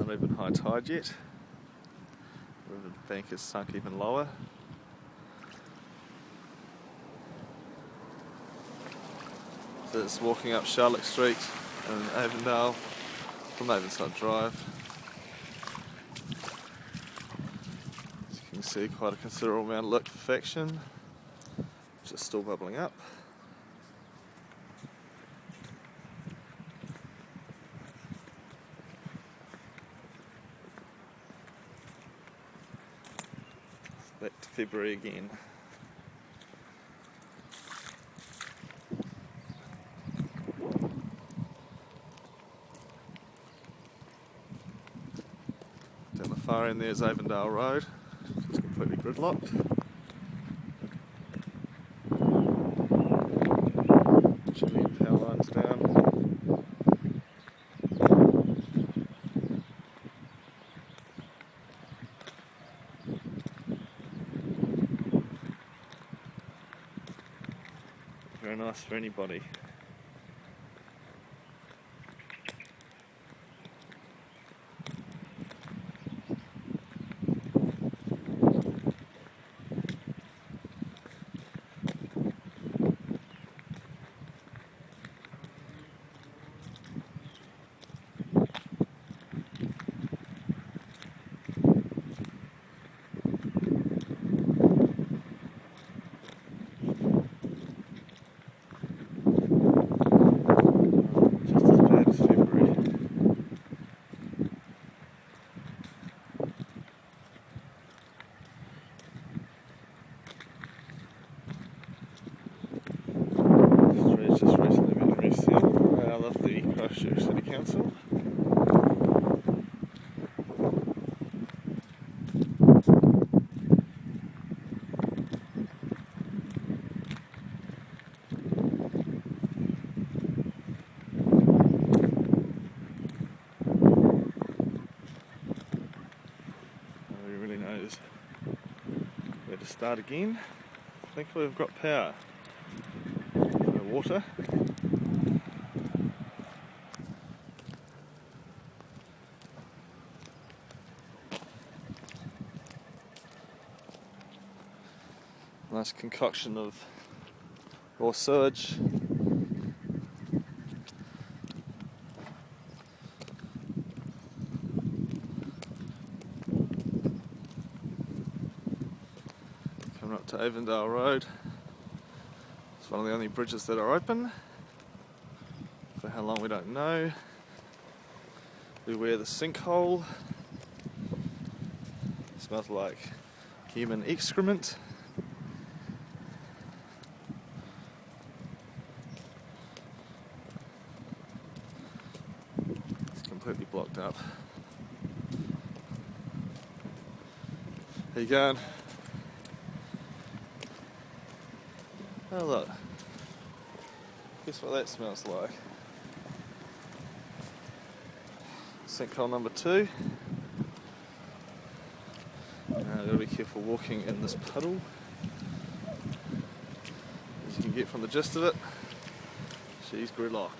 not even high tide yet. The river bank has sunk even lower. So it's walking up Sharlick Street in Avondale from Avonside Drive. As you can see, quite a considerable amount of liquefaction, which is still bubbling up. Back to February again. Down the far end there's Avondale Road, it's completely gridlocked. Chimney and power lines down. Very nice for anybody. Just recently been resealed. I love the Christchurch City Council. Nobody really knows where to start again. Thankfully we've got power. Water. Nice concoction of raw sewage. Coming up to Avondale Road. It's one of the only bridges that are open. For how long we don't know. Beware the sinkhole. It smells like human excrement. It's completely blocked up. How you going? Oh look, guess what that smells like? Sinkhole number 2. Now gotta be careful walking in this puddle. As you can get from the gist of it, she's gridlock.